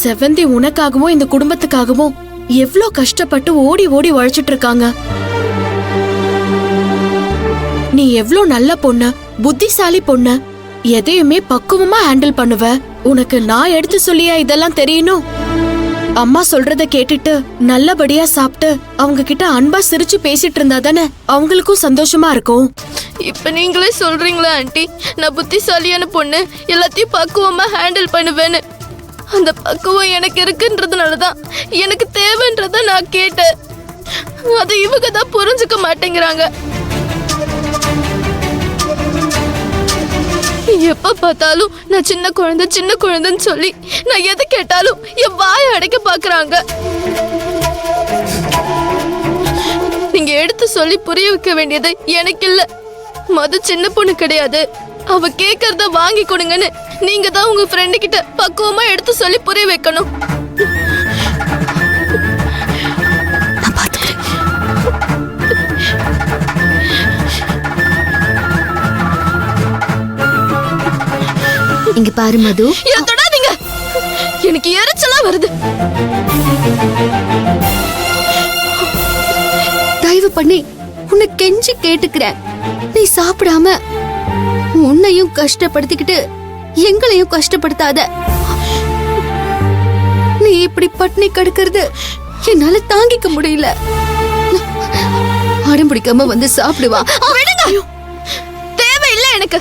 செவந்தி உனக்காகவும் இந்த குடும்பத்துக்காகவும் எவ்ளோ கஷ்டப்பட்டு ஓடி ஓடி உழைச்சிட்டு இருக்காங்க. நீ எவ்ளோ நல்ல பொண்ணு, புத்திசாலி பொண்ணு, எதையுமே பக்குவமா ஹேண்டில் பண்ணுவ. உனக்கு நான் எடுத்து சொல்லியா இதெல்லாம் தெரியணும்? அம்மா சொல்றத கேட்டுட்டு நல்லபடியா சாப்பிட்டு அவங்க கிட்ட அன்பா சிரிச்சு பேசிட்டு இருந்தா தானே அவங்களுக்கும் சந்தோஷமா இருக்கும். இப்ப நீங்களே சொல்றீங்களா ஆண்டி, நான் புத்திசாலியான பொண்ணு, எல்லாத்தையும் பக்குவமா ஹேண்டில் பண்ணுவேன்னு? அந்த பக்குவம் எனக்கு இருக்குன்றதுனாலதான் எனக்கு தேவைன்றத நான் கேட்டேன். அது இவங்க தான் புரிஞ்சுக்க மாட்டேங்கிறாங்க. எப்ப பார்த்தாலும் நான் சின்ன குழந்தைன்னு சொல்லி நான் எது கேட்டாலும் என் வாயை அடைக்க பாக்குறாங்க. நீங்க எடுத்து சொல்லி புரிய வைக்க வேண்டியது எனக்கு இல்ல. மது சின்ன பொண்ணு கிடையாது, அவ கேக்குறத வாங்கி கொடுங்கன்னு நீங்க தான் உங்க ஃப்ரெண்டு கிட்ட பக்குவமா எடுத்து சொல்லி புரிய வைக்கணும். இங்க பாரு மது, தொடாதீங்க, எனக்கு எரிச்சலா வருது. தயவு பண்ணி உன்னை கெஞ்சி கேட்டுக்கிறேன், நீ சாப்பிடாம உன்னையும் கஷ்டப்படுத்திக்கிட்டு எங்களையும் கஷ்டப்படுத்தாத. நீ இப்படி பட்னி கடுக்கிறது என்னால தாங்கிக்க முடியல. அடம் பிடிக்காம வந்து சாப்பிடுவா. தேவையில்லை எனக்கு.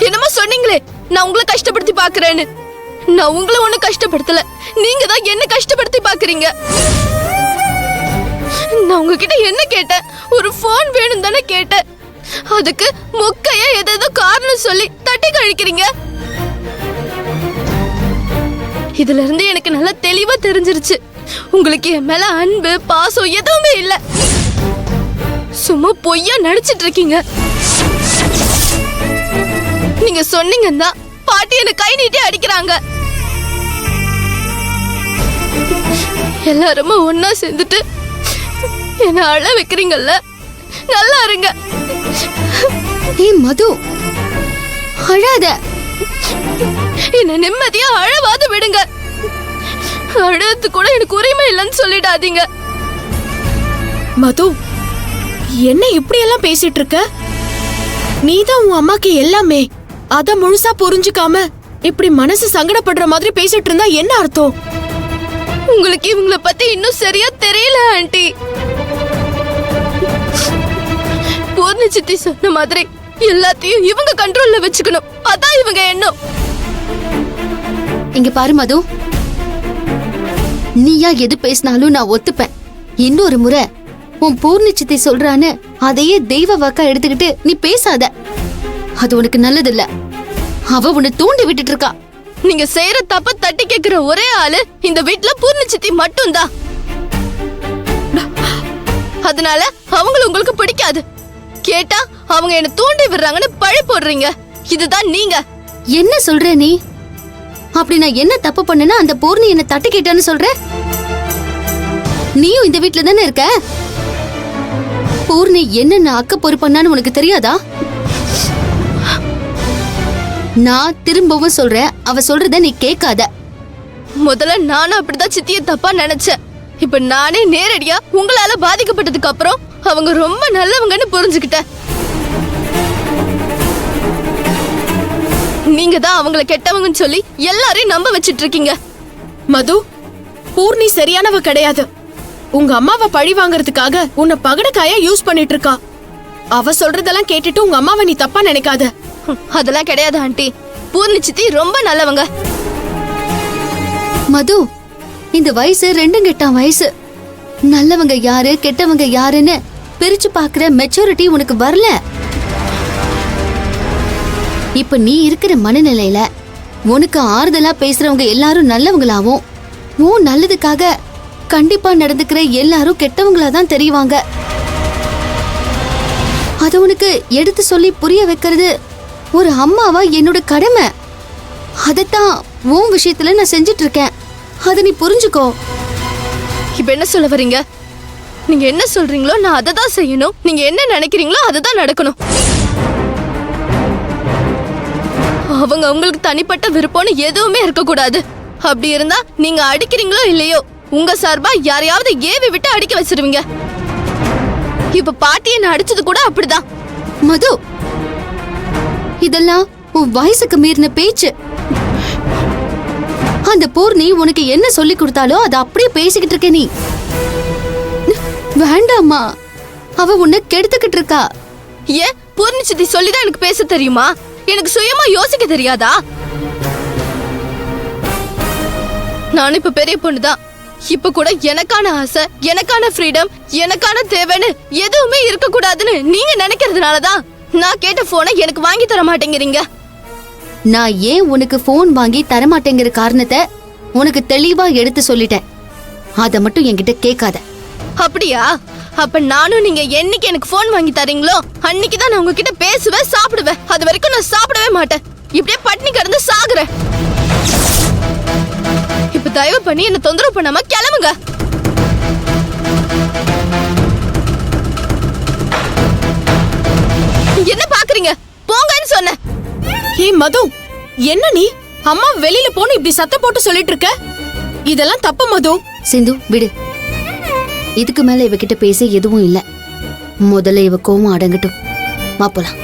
என்னமோ சொன்னீங்களே நான் உங்களை கஷ்டப்படுத்தி பாக்குறேன்னு. நான் உங்களை ஒண்ணு கஷ்டப்படுத்தல, நீங்க தான் என்ன கஷ்டப்படுத்தி பாக்குறீங்க. நான் உங்ககிட்ட என்ன கேட்டேன்? ஒரு போன் வேணும் தானே கேட்டேன். அதுக்கு மொக்கைய ஏதேதோ காரணம் சொல்லி தட்டி கழிக்கிறீங்க. இதுல இருந்து எனக்கு நல்லா தெளிவா தெரிஞ்சிருச்சு, உங்களுக்கு என் மேல அன்பு பாசம் எதுவுமே இல்ல. சும்மா பொய்யா நடிச்சிட்டு இருக்கீங்க. நீங்க சொன்னீங்கன்னா பாட்டி என்ன கை நீட்டி அடிக்கிறாங்க. எல்லாருமே ஒன்னா சேர்ந்துட்டு என்ன அழ வைக்கிறீங்கல்ல, நல்லா இருங்க. ஏ மது, அழாத. என்ன நிம்மதியா அழவாத விடுங்க. அழுது கூட எனக்கு உரிமை இல்லைன்னு சொல்லிடாதீங்க. மது, என்ன இப்படி எல்லாம் பேசிட்டு இருக்க? நீதான் உன் அம்மாக்கு எல்லாமே. அத முழுசா புரிஞ்சுக்காம இப்படி மனசு சங்கடப்படுற மாதிரி பேசிட்டு இருந்தா என்ன அர்த்தம்? உங்களுக்கு இவங்கள பத்தி இன்னும் சரியா தெரியல ஆண்டி. பூர்ணி சித்தி சொன்ன மாதிரி எல்லாத்தையும் இவங்க கண்ட்ரோல்ல வச்சுக்கணும், அதான் இவங்க எண்ணம். இங்க பாரு மது, நீயா எது பேசினாலும் நான் ஒத்துப்பேன். இன்னொரு முறை உன் பூர்ணி சித்தி சொல்றான்னு அதையே தெய்வ வாக்கா எடுத்துக்கிட்டு நீ பேசாத. அது உனக்கு நல்லது இல்ல. அவ உன்னை தூண்டி விட்டுட்டு இருக்கா. நீங்க செய்யற தப்ப தட்டி கேக்குற ஒரே ஆளு இந்த வீட்டுல பூர்ணி சித்தி மட்டும்தான். அதனால அவங்கள உங்களுக்கு பிடிக்காது. கேட்டா அவங்க என்ன தூண்டி விடுறாங்கன்னு பழி போடுறீங்க. இதுதான் நீங்க. என்ன சொல்ற நீ? அப்படி நான் என்ன தப்பு பண்ணனா அந்த பூர்ணி என்ன தட்டி கேட்டான்னு சொல்ற? நீயும் இந்த வீட்டுல தானே இருக்க. பூர்ணி என்னென்ன அக்க பொறுப்பான்னு உனக்கு தெரியாதா? நான் திரும்பவும் சொல்றேன், அவ சொல்றத நீ கேட்காத. முதல்ல நானும் அப்படிதான் சித்திய தப்பா நினைச்சேன். இப்ப நானே நேரடியா உங்களால பாதிக்கப்பட்டதுக்கு அப்புறம் அவங்க ரொம்ப நல்லவங்கன்னு புரிஞ்சுக்கிட்டேன். நீங்க தான் அவங்கள கெட்டவங்கன்னு சொல்லி எல்லாரையும் நம்ப வச்சிட்டு இருக்கீங்க. மது, பூர்ணி சரியானவ கிடையாது. உங்க அம்மாவை பழி வாங்கறதுக்காக உன்னை பகடக்காயா யூஸ் பண்ணிட்டு இருக்கா. அவ சொல்றதெல்லாம் கேட்டுட்டு உங்க அம்மாவை நீ தப்பா நினைக்காத. அதெல்லாம் கிடையாது ஆண்டி. பூர்ணி சித்தி ரொம்ப நல்லவங்க. மது, இந்த வயசு ரெண்டும் கெட்டான் வயசு. நல்லவங்க யாரு கெட்டவங்க யாருன்னு பிரிச்சு பாக்குற மெச்சூரிட்டி உனக்கு வரல. இப்ப நீ இருக்கிற மனநிலையில உனக்கு ஆறுதலா பேசுறவங்க எல்லாரும் நல்லவங்களாவும், உன் நல்லதுக்காக கண்டிப்பா நடந்துக்கிற எல்லாரும் கெட்டவங்களாதான் தெரியுவாங்க. அத உனக்கு எடுத்து சொல்லி புரிய வைக்கிறது ஒரு அம்மாவா என்னோட கடமை. அதத்தான் உன் விஷயத்துல நான் செஞ்சிட்டு இருக்கேன். அத நீ புரிஞ்சுக்கோ. இப்ப என்ன சொல்ல வரீங்க? நீங்க என்ன சொல்றீங்களோ நான் அதை தான் செய்யணும். நீங்க என்ன நினைக்கிறீங்களோ அதுதான் நடக்கணும். அவங்க அவங்களுக்கு தனிப்பட்ட விருப்பம்னு எதுவுமே இருக்க கூடாது. அப்படி இருந்தா நீங்க அடிக்கிறீங்களோ இல்லையோ உங்க சார்பா யாரையாவது ஏவி விட்டு அடிக்க வச்சிருவீங்க. இப்ப பாட்டி என்ன அடிச்சது கூட அப்படிதான். மது, இதெல்லாம் உன் வயசுக்கு மீறின பேச்சு. அந்த பூர்ணி உனக்கு என்ன சொல்லி கொடுத்தாலோ அதை அப்படியே பேசிக்கிட்டு இருக்க நீ. வேண்டாமா, அவ உன்னை கெடுத்துக்கிட்டு இருக்கா. ஏன் பூர்ணி சித்தி சொல்லிதான் எனக்கு பேச தெரியுமா? எனக்கு சுயமா யோசிக்க தெரியாதா? நான் இப்ப பெரிய பொண்ணுதான். இப்ப கூட எனக்கான ஆசை, எனக்கான ஃப்ரீடம், எனக்கான தேவைன்னு எதுவுமே இருக்க கூடாதுன்னு நீங்க நினைக்கிறதுனாலதான் நான் கேட்ட போனை எனக்கு வாங்கி தர மாட்டேங்கிறீங்க. நான் ஏன் உனக்கு போன் வாங்கி தரமாட்டேங்கிற காரணத்தை உனக்கு தெளிவா எடுத்து சொல்லிட்டேன். அத மட்டும் என்கிட்ட கேட்காத. அப்படியா? அப்ப நானும் நீங்க என்னைக்கு எனக்கு போன் வாங்கி தரீங்களோ அன்னைக்குதான் நான் உங்ககிட்ட பேசுவேன், சாப்பிடுவேன். அது வரைக்கும் நான் சாப்பிடவே மாட்டேன். இப்படியே பட்டினி கிடந்து சாகுறேன். இப்ப தயவு பண்ணி என்ன தொந்தரவு பண்ணாம கிளம்புங்க. என்ன பாக்குறீங்க? போங்கன்னு சொன்னேன். ஹே மது, என்ன நீ அம்மா வெளியில போன்னு இப்படி சத்தம் போட்டு சொல்லிட்டு இருக்க? இதெல்லாம் தப்பு மது. சிந்து, விடு. இதுக்கு மேல இவகிட்ட பேச எதுவும் இல்ல. முதல்ல இவ கோவம் அடங்கட்டும். வா போலாம்.